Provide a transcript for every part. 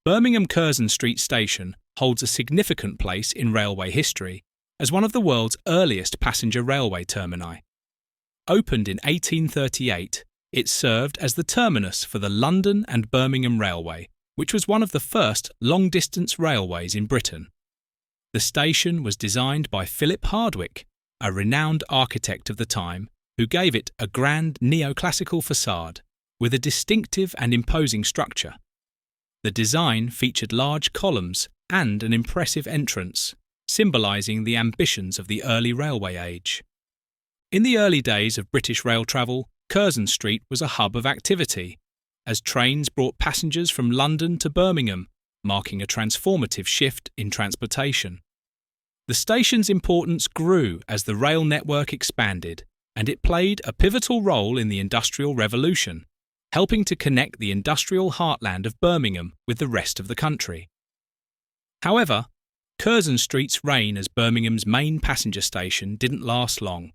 Birmingham Curzon Street Station holds a significant place in railway history as one of the world's earliest passenger railway termini. Opened in 1838, it served as the terminus for the London and Birmingham Railway, which was one of the first long-distance railways in Britain. The station was designed by Philip Hardwick, a renowned architect of the time, who gave it a grand neoclassical facade with a distinctive and imposing structure. The design featured large columns and an impressive entrance, symbolising the ambitions of the early railway age. In the early days of British rail travel, Curzon Street was a hub of activity, as trains brought passengers from London to Birmingham, marking a transformative shift in transportation. The station's importance grew as the rail network expanded, and it played a pivotal role in the Industrial Revolution, helping to connect the industrial heartland of Birmingham with the rest of the country. However, Curzon Street's reign as Birmingham's main passenger station didn't last long.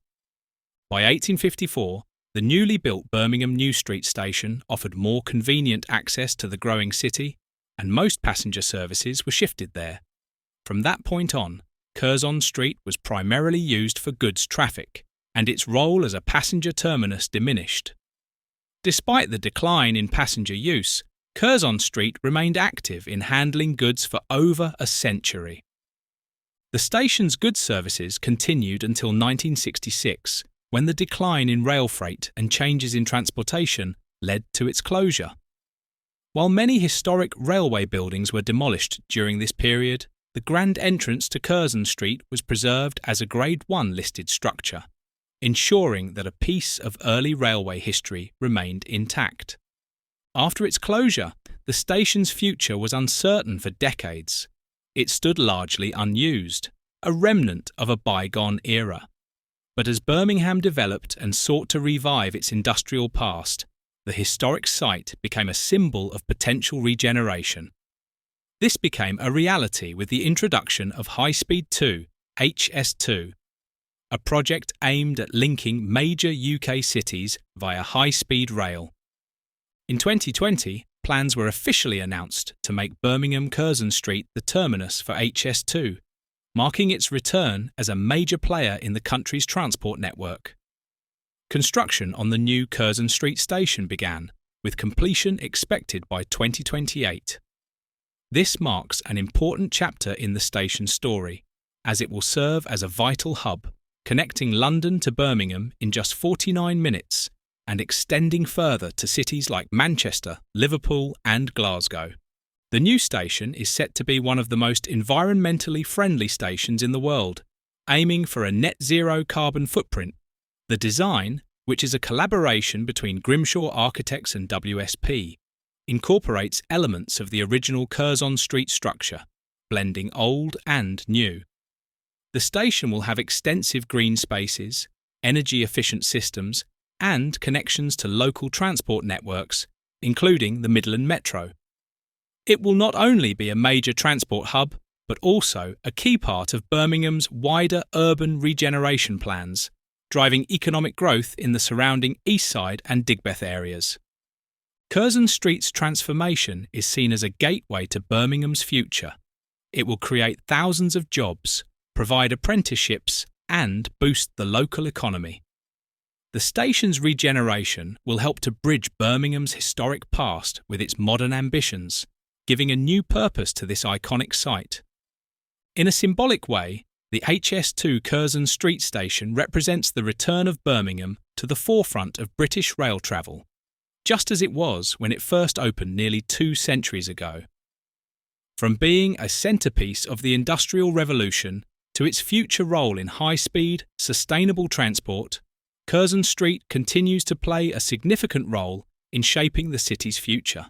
By 1854, the newly built Birmingham New Street Station offered more convenient access to the growing city, and most passenger services were shifted there. From that point on, Curzon Street was primarily used for goods traffic, and its role as a passenger terminus diminished. Despite the decline in passenger use, Curzon Street remained active in handling goods for over a century. The station's goods services continued until 1966, when the decline in rail freight and changes in transportation led to its closure. While many historic railway buildings were demolished during this period, the grand entrance to Curzon Street was preserved as a Grade 1 listed structure, ensuring that a piece of early railway history remained intact. After its closure, the station's future was uncertain for decades. It stood largely unused, a remnant of a bygone era. But as Birmingham developed and sought to revive its industrial past, the historic site became a symbol of potential regeneration. This became a reality with the introduction of High-Speed 2, HS2, a project aimed at linking major UK cities via high-speed rail. In 2020, plans were officially announced to make Birmingham Curzon Street the terminus for HS2, marking its return as a major player in the country's transport network. Construction on the new Curzon Street Station began, with completion expected by 2028. This marks an important chapter in the station's story, as it will serve as a vital hub, connecting London to Birmingham in just 49 minutes and extending further to cities like Manchester, Liverpool and Glasgow. The new station is set to be one of the most environmentally friendly stations in the world, aiming for a net zero carbon footprint. The design, which is a collaboration between Grimshaw Architects and WSP, incorporates elements of the original Curzon Street structure, blending old and new. The station will have extensive green spaces, energy-efficient systems, and connections to local transport networks, including the Midland Metro. It will not only be a major transport hub, but also a key part of Birmingham's wider urban regeneration plans, driving economic growth in the surrounding East Side and Digbeth areas. Curzon Street's transformation is seen as a gateway to Birmingham's future. It will create thousands of jobs, provide apprenticeships, and boost the local economy. The station's regeneration will help to bridge Birmingham's historic past with its modern ambitions, giving a new purpose to this iconic site. In a symbolic way, the HS2 Curzon Street Station represents the return of Birmingham to the forefront of British rail travel, just as it was when it first opened nearly 2 centuries ago. From being a centrepiece of the Industrial Revolution to its future role in high-speed, sustainable transport, Curzon Street continues to play a significant role in shaping the city's future.